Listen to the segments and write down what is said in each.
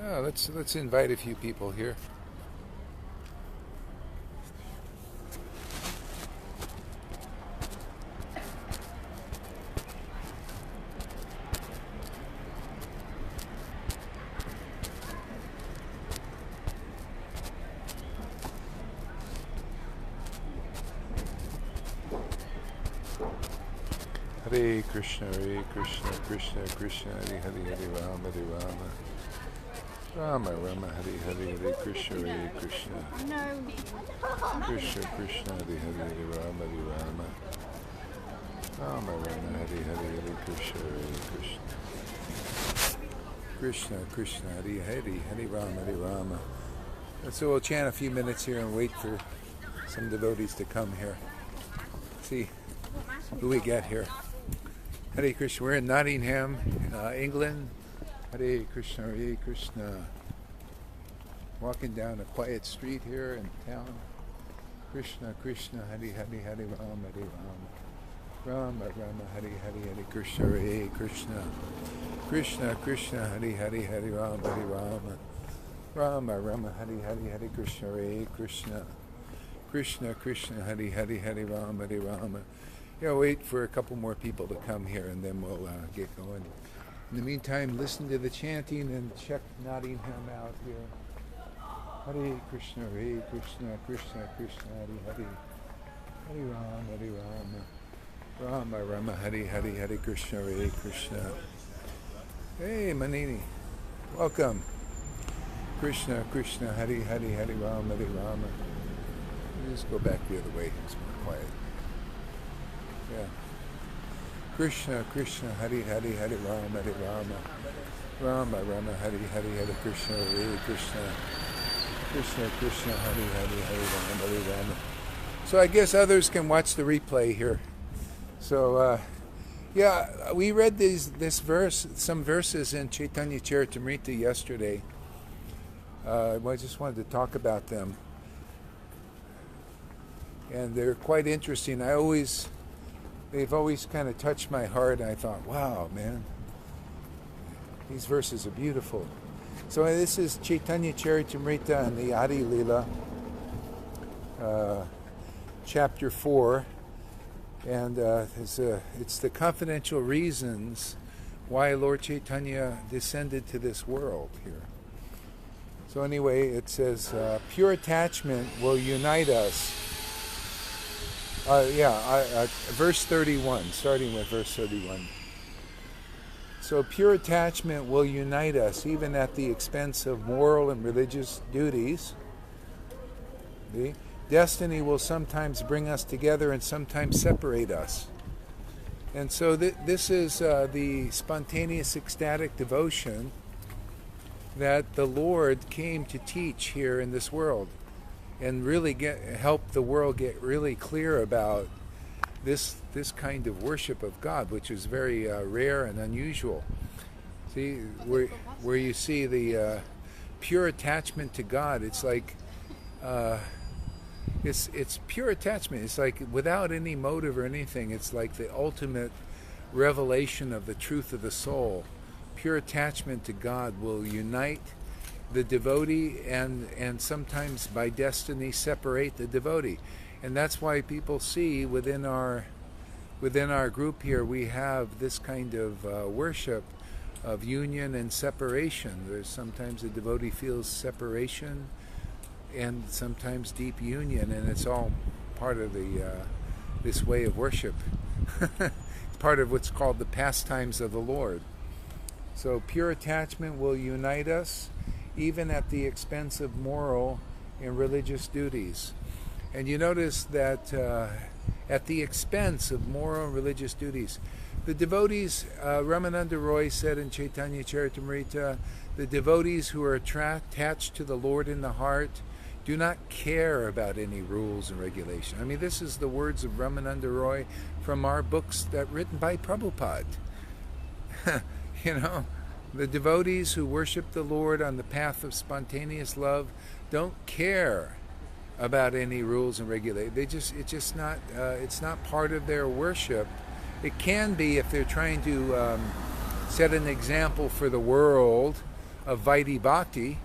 Yeah, let's invite a few people here. Hare Krishna, Krishna Krishna, Hare Hare, Hare Rama, Rama Rama, Hare Hare, Hare Krishna, Krishna. Krishna Krishna, Hare Hare, Hare Rama, Rama. Rama Rama, Hare Hare, Hare Krishna, Krishna. Krishna Krishna, Hare Hare, Hare Rama, Rama. And so we'll chant a few minutes here and wait for some devotees to come here. See who we get here. Hare Krishna. We're in Nottingham, England. Hare Krishna, Hare Krishna. Walking down a quiet street here in town. Krishna, Krishna, Hare Hare, Hare Rama, Rama. Rama, Rama, Hare Hare, Hare Krishna, Hare Krishna. Krishna, Krishna, Hare Hare, Hare Rama, Rama. Rama, Rama, Hare Hare, Hare Krishna, Hare Krishna. Krishna, Krishna, Hare Hare, Hare Rama, Rama. Yeah, wait for a couple more people to come here and then we'll get going. In the meantime, listen to the chanting and check Nottingham out here. Hare Krishna, Krishna Krishna, Hare Hare. Hare Rama, Rama Rama, Hare Hare, Hare Krishna, Hare Krishna. Hey, Manini, welcome. Krishna, Krishna, Hare Hare, Hare Rama, Rama. Just go back the other way, it's more quiet. Yeah. Krishna, Krishna, Hare Hare, Hare Rama, Rama. Rama, Rama, Hare Hare, Hare Krishna, Hare Krishna. Krishna, Krishna, Hare Hare, Hare Rama, Rama. So I guess others can watch the replay here. So, yeah, we read some verses in Caitanya-caritāmṛta yesterday. I just wanted to talk about them. And they're quite interesting. They've always kind of touched my heart. I thought, wow, man, these verses are beautiful. So this is Caitanya-caritāmṛta and the Adi Lila, chapter 4. And it's the confidential reasons why Lord Chaitanya descended to this world here. So anyway, it says, pure attachment will unite us. Verse 31, starting with verse 31. So pure attachment will unite us even at the expense of moral and religious duties. See? Destiny will sometimes bring us together and sometimes separate us. And so this is the spontaneous ecstatic devotion that the Lord came to teach here in this world. And really help the world get really clear about this kind of worship of God, which is very rare and unusual. See, where you see the pure attachment to God, it's like it's pure attachment. It's like without any motive or anything. It's like the ultimate revelation of the truth of the soul. Pure attachment to God will unite the devotee and sometimes by destiny separate the devotee. And that's why people see within our group here we have this kind of worship of union and separation. There's sometimes the devotee feels separation and sometimes deep union, and it's all part of this way of worship. It's part of what's called the pastimes of the Lord. So pure attachment will unite us even at the expense of moral and religious duties. And you notice that at the expense of moral and religious duties, the devotees, Ramananda Roy said in Caitanya-caritāmṛta, the devotees who are attached to the Lord in the heart do not care about any rules and regulations. I mean, this is the words of Ramananda Roy from our books that written by Prabhupada. You know, the devotees who worship the Lord on the path of spontaneous love don't care about any rules and regulations. It's not part of their worship. It can be if they're trying to set an example for the world of Vaidhi Bhakti,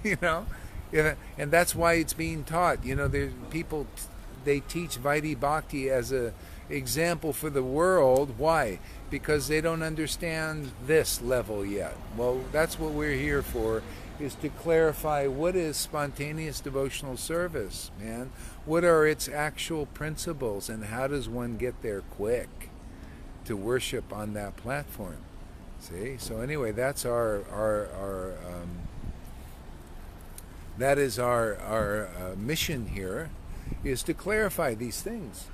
you know, and that's why it's being taught. You know, people, they teach Vaidhi Bhakti as a example for the world. Why? Because they don't understand this level yet. Well, that's what we're here for, is to clarify what is spontaneous devotional service, man. What are its actual principles, and how does one get there quick to worship on that platform? See? So anyway, that's our mission here, is to clarify these things,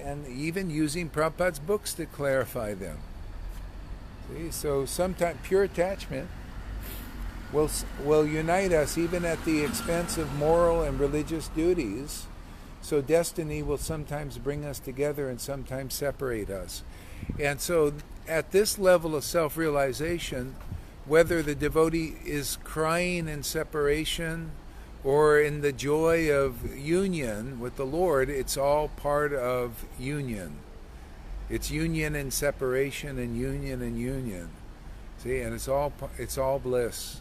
and even using Prabhupada's books to clarify them. See? So sometimes pure attachment will unite us even at the expense of moral and religious duties. So destiny will sometimes bring us together and sometimes separate us. And so at this level of self-realization, whether the devotee is crying in separation or in the joy of union with the Lord, it's all part of union. It's union and separation, and union and union. See, and it's all bliss.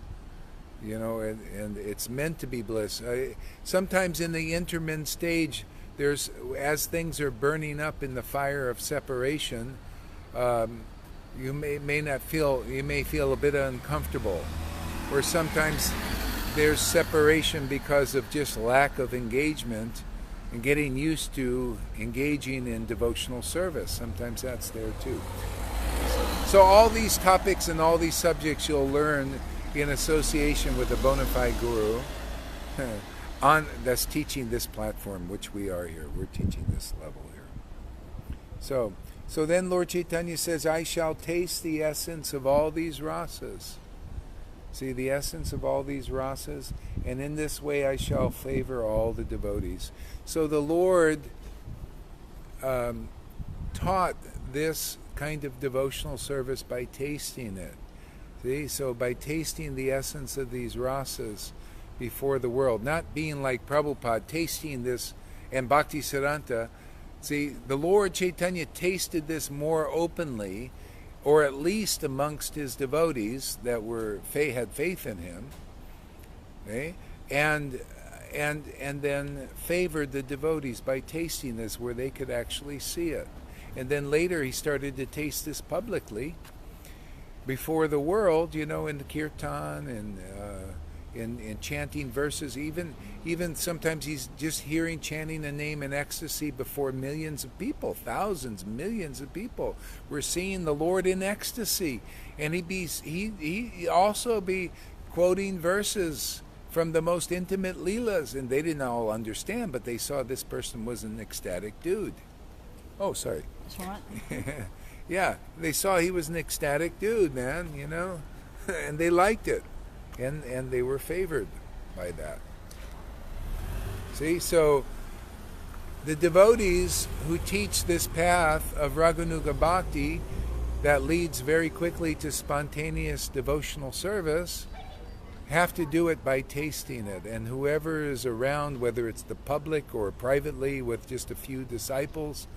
You know, and it's meant to be bliss. Sometimes in the intermittent stage, as things are burning up in the fire of separation, you may feel a bit uncomfortable, or sometimes there's separation because of just lack of engagement and getting used to engaging in devotional service. Sometimes that's there too. So all these topics and all these subjects you'll learn in association with a bona fide guru that's teaching this platform, which we are here. We're teaching this level here. So then Lord Chaitanya says, I shall taste the essence of all these rasas. See, the essence of all these rasas, and in this way I shall favor all the devotees. So the Lord taught this kind of devotional service by tasting it. See, so by tasting the essence of these rasas before the world, not being like Prabhupada, tasting this, and Bhakti Siddhanta. See, the Lord Chaitanya tasted this more openly, or at least amongst his devotees that had faith in him, okay? and then favored the devotees by tasting this, where they could actually see it. And then later he started to taste this publicly before the world, you know, in the kirtan and in chanting verses. Even sometimes he's just hearing chanting a name in ecstasy before millions of people, thousands, millions of people. We're seeing the Lord in ecstasy, and he also be quoting verses from the most intimate leelas, and they didn't all understand, but they saw this person was an ecstatic dude. Oh, sorry. That's all right. Yeah, they saw he was an ecstatic dude, man, you know, and they liked it, and they were favored by that. See, so the devotees who teach this path of Raganuga Bhakti that leads very quickly to spontaneous devotional service have to do it by tasting it, and whoever is around, whether it's the public or privately with just a few disciples,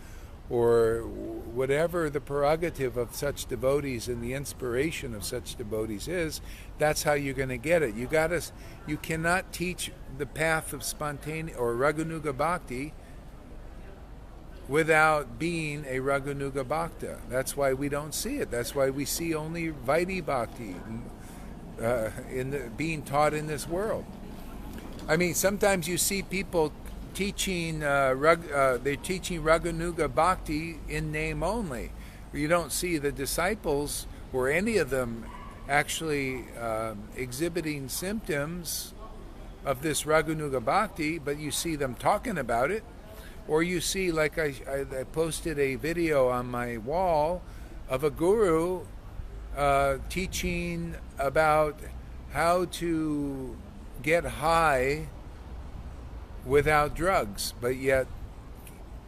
or whatever the prerogative of such devotees and the inspiration of such devotees is, that's how you're going to get it. You cannot teach the path of spontaneous or Raganuga Bhakti without being a Raganuga Bhakta. That's why we don't see it. That's why we see only Vaidhi Bhakti being taught in this world. I mean, sometimes you see people teaching they're teaching Raganuga Bhakti in name only. You don't see the disciples or any of them actually exhibiting symptoms of this Raganuga Bhakti, but you see them talking about it. Or you see, like I posted a video on my wall of a guru teaching about how to get high without drugs, but yet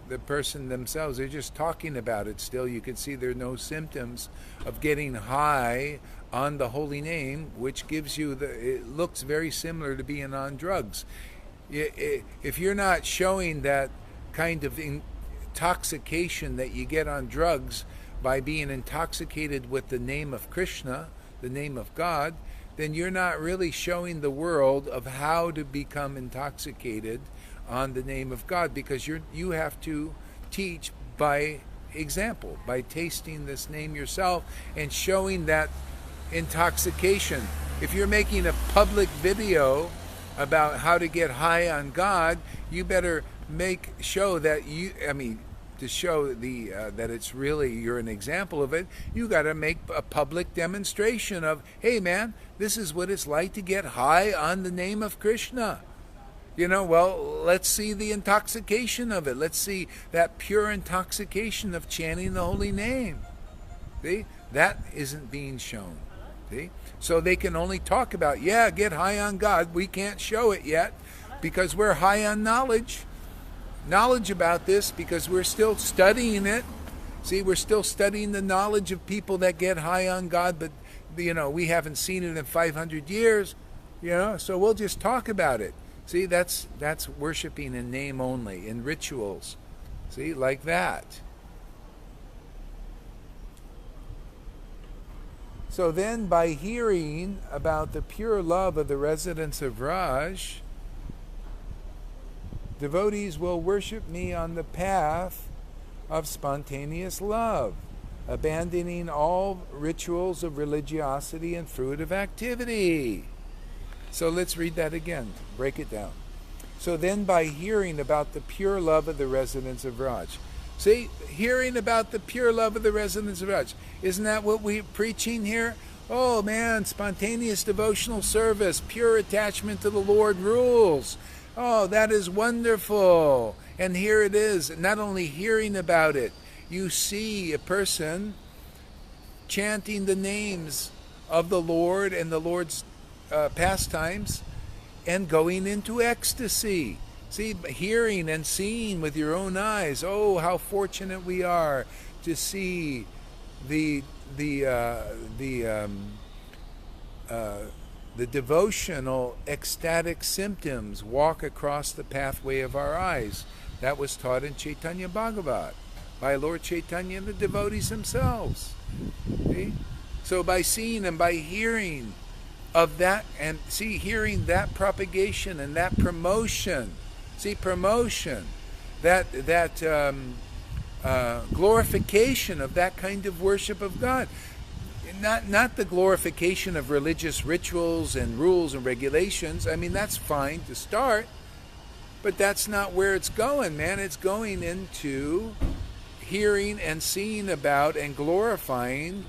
the person themselves, they're just talking about it still. You can see there are no symptoms of getting high on the holy name, which gives you it looks very similar to being on drugs. If you're not showing that kind of intoxication that you get on drugs by being intoxicated with the name of Krishna, the name of God, then you're not really showing the world of how to become intoxicated on the name of God, because you have to teach by example, by tasting this name yourself and showing that intoxication. If you're making a public video about how to get high on God, you better show that to show that it's really, you're an example of it, you got to make a public demonstration of, hey man, this is what it's like to get high on the name of Krishna. Well, let's see the intoxication of it. Let's see that pure intoxication of chanting the holy name. See? That isn't being shown. See? So they can only talk about, get high on God. We can't show it yet because we're high on knowledge about this, because we're still studying it. See, we're still studying the knowledge of people that get high on God, but we haven't seen it in 500 years, so we'll just talk about it. See, that's worshiping in name only, in rituals. See, like that. So then, by hearing about the pure love of the residents of Raj, devotees will worship me on the path of spontaneous love, abandoning all rituals of religiosity and fruitive activity. So let's read that again. Break it down. So then, by hearing about the pure love of the residents of Raj. See, hearing about the pure love of the residents of Raj. Isn't that what we're preaching here? Oh man, spontaneous devotional service, pure attachment to the Lord rules. Oh, that is wonderful. And here it is. Not only hearing about it, you see a person chanting the names of the Lord and the Lord's pastimes and going into ecstasy. See, hearing and seeing with your own eyes. Oh, how fortunate we are to see the devotional ecstatic symptoms walk across the pathway of our eyes. That was taught in Chaitanya Bhagavat by Lord Chaitanya and the devotees themselves. See? So by seeing and by hearing of that, and hearing that propagation and that promotion, promotion, that glorification of that kind of worship of God. Not the glorification of religious rituals and rules and regulations. That's fine to start, but that's not where it's going, man. It's going into hearing and seeing about and glorifying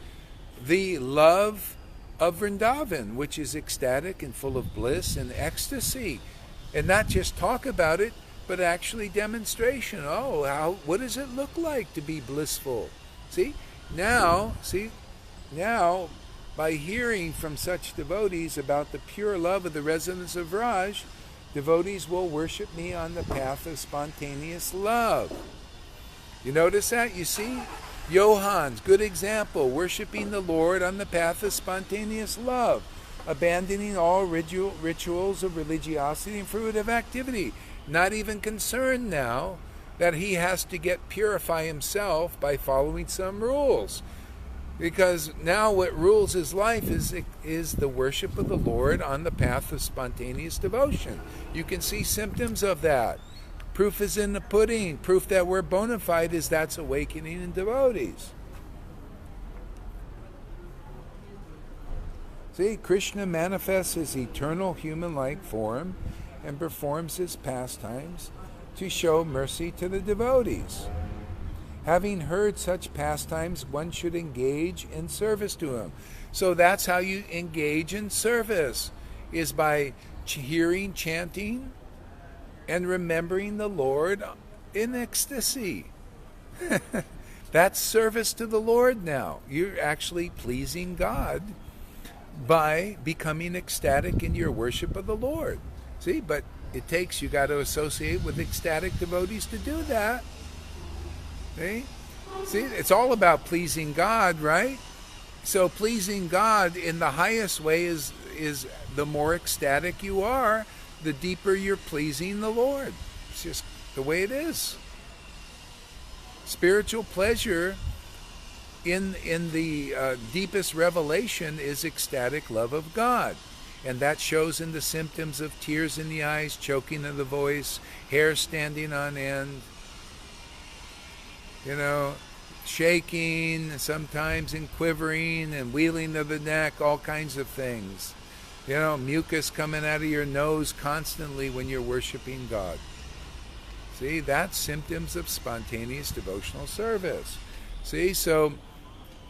the love of Vrindavan, which is ecstatic and full of bliss and ecstasy. And not just talk about it, but actually demonstration. Oh, what does it look like to be blissful? Now, by hearing from such devotees about the pure love of the residents of Raj, devotees will worship me on the path of spontaneous love. You notice that? You see? Johan's good example, worshiping the Lord on the path of spontaneous love, abandoning all rituals of religiosity and fruitive activity. Not even concerned now that he has to purify himself by following some rules. Because now what rules his life is the worship of the Lord on the path of spontaneous devotion. You can see symptoms of that. Proof is in the pudding. Proof that we're bona fide is that's awakening in devotees. See, Krishna manifests his eternal human-like form and performs his pastimes to show mercy to the devotees. Having heard such pastimes, one should engage in service to him. So that's how you engage in service, is by hearing, chanting, and remembering the Lord in ecstasy. That's service to the Lord now. You're actually pleasing God by becoming ecstatic in your worship of the Lord. See, but you got to associate with ecstatic devotees to do that. See, it's all about pleasing God, right? So pleasing God in the highest way is the more ecstatic you are, the deeper you're pleasing the Lord. It's just the way it is. Spiritual pleasure in the deepest revelation is ecstatic love of God. And that shows in the symptoms of tears in the eyes, choking of the voice, hair standing on end, shaking sometimes and quivering and wheeling of the neck, all kinds of things. Mucus coming out of your nose constantly when you're worshiping God. See, that's symptoms of spontaneous devotional service. See, so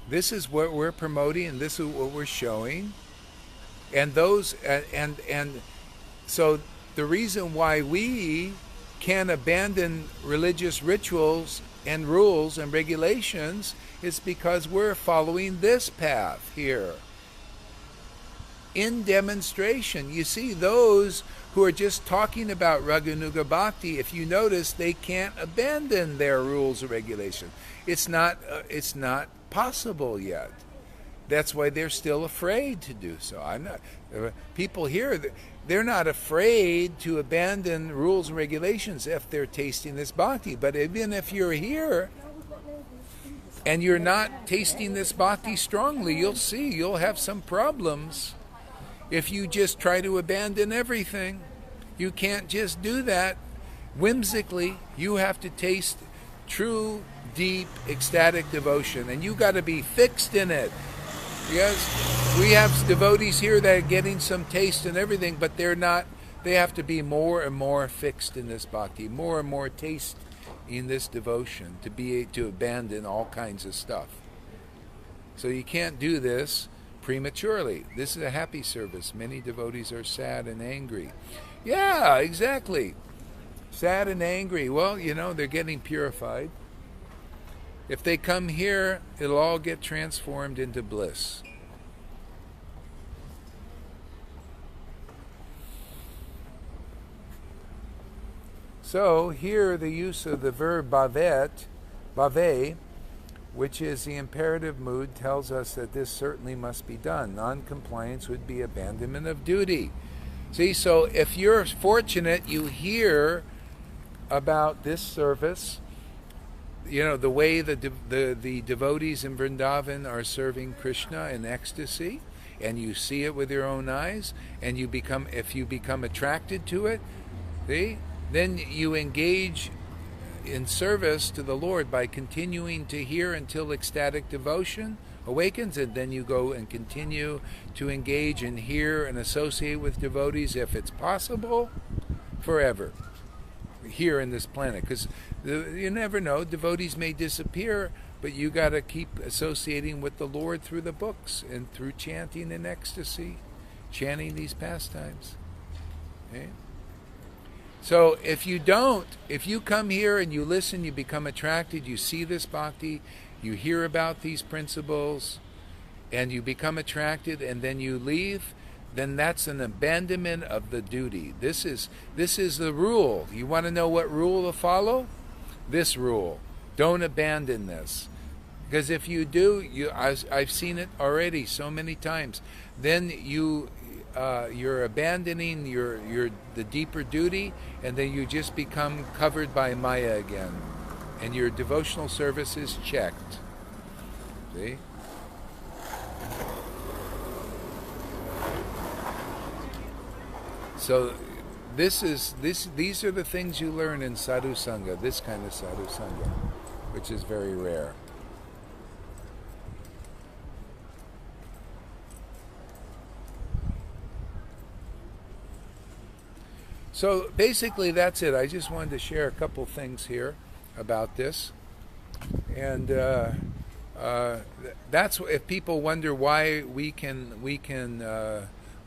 this is what we're promoting and this is what we're showing. And those and so the reason why we can abandon religious rituals and rules and regulations is because we're following this path here. In demonstration, you see, those who are just talking about Raganuga Bhakti, if you notice, they can't abandon their rules and regulations. It's not possible yet. That's why they're still afraid to do so. People here, they're not afraid to abandon rules and regulations if they're tasting this bhakti. But even if you're here and you're not tasting this bhakti strongly, you'll see you'll have some problems if you just try to abandon everything. You can't just do that whimsically. You have to taste true, deep, ecstatic devotion, and you got to be fixed in it. Yes, we have devotees here that are getting some taste and everything, but they're not. They have to be more and more fixed in this bhakti, more and more taste in this devotion to abandon all kinds of stuff. So you can't do this prematurely. This is a happy service. Many devotees are sad and angry. Yeah, exactly. Sad and angry. Well, they're getting purified. If they come here, it'll all get transformed into bliss. So here the use of the verb bhave, which is the imperative mood, tells us that this certainly must be done. Non-compliance would be abandonment of duty. See, so if you're fortunate, you hear about this service, the way the devotees in Vrindavan are serving Krishna in ecstasy, and you see it with your own eyes, and if you become attracted to it, then you engage in service to the Lord by continuing to hear until ecstatic devotion awakens, and then you go and continue to engage and hear and associate with devotees, if it's possible, forever here in this planet. Because you never know, devotees may disappear, but you got to keep associating with the Lord through the books and through chanting in ecstasy, chanting these pastimes. Okay? So if you come here and you listen, you become attracted, you see this bhakti, you hear about these principles, and you become attracted, and then you leave, then that's an abandonment of the duty. This is the rule. You want to know what rule to follow? This rule. Don't abandon this. Because if you do, I've seen it already so many times, then you're abandoning the deeper duty, and then you just become covered by Maya again, and your devotional service is checked. See? So these are the things you learn in sadhu sangha, this kind of sadhu sangha, which is very rare. So basically that's it. I just wanted to share a couple things here about this. And that's if people wonder why we can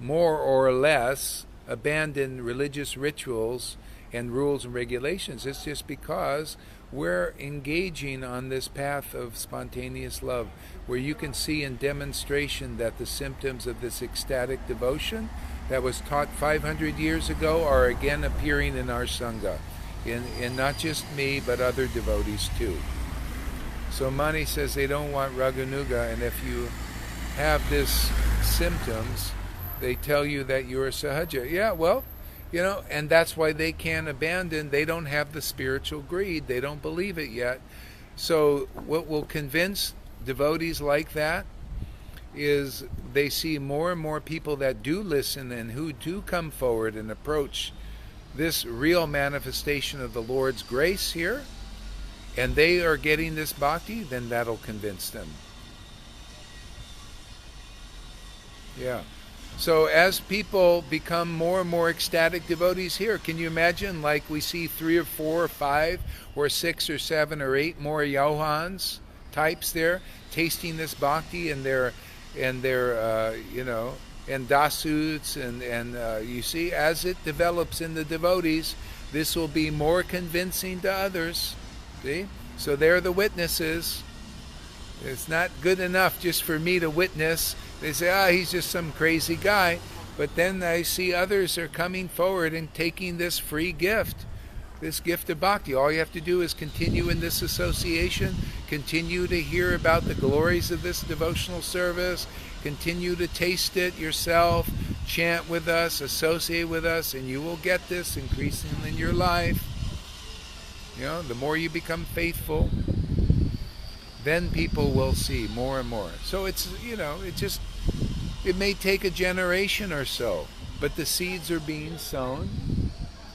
more or less abandon religious rituals and rules and regulations. It's just because we're engaging on this path of spontaneous love, where you can see in demonstration that the symptoms of this ecstatic devotion that was taught 500 years ago are again appearing in our Sangha, in not just me, but other devotees too. So Mani says they don't want Raganuga, and if you have this symptoms, they tell you that you're a sahaja. Yeah, well, and that's why they can't abandon. They don't have the spiritual greed. They don't believe it yet. So what will convince devotees like that is they see more and more people that do listen and who do come forward and approach this real manifestation of the Lord's grace here, and they are getting this bhakti, then that'll convince them. Yeah. So as people become more and more ecstatic devotees here, can you imagine, like we see 3 or 4 or 5 or 6 or 7 or 8 more Johans types there tasting this bhakti and their and dasuts and you see, as it develops in the devotees, this will be more convincing to others. See? So they're the witnesses. It's not good enough just for me to witness. They say, he's just some crazy guy. But then I see others are coming forward and taking this free gift, this gift of bhakti. All you have to do is continue in this association, continue to hear about the glories of this devotional service, continue to taste it yourself, chant with us, associate with us, and you will get this increasing in your life. You know, the more you become faithful, then people will see more and more. So it's, it may take a generation or so, but the seeds are being sown,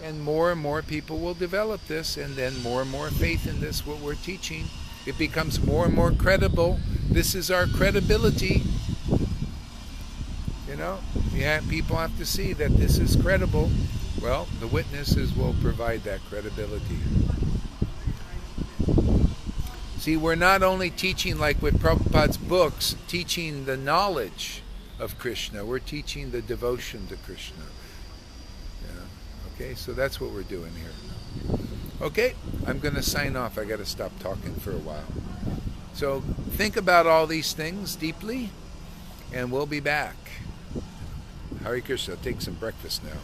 and more people will develop this, and then more and more faith in this, what we're teaching. It becomes more and more credible. This is our credibility. Yeah, people have to see that this is credible. Well, the witnesses will provide that credibility. See, we're not only teaching, like with Prabhupada's books, teaching the knowledge of Krishna, we're teaching the devotion to Krishna. Yeah. Okay, so that's what we're doing here. Okay, I'm going to sign off. I got to stop talking for a while. So think about all these things deeply, and we'll be back. Hare Krishna. Take some breakfast now.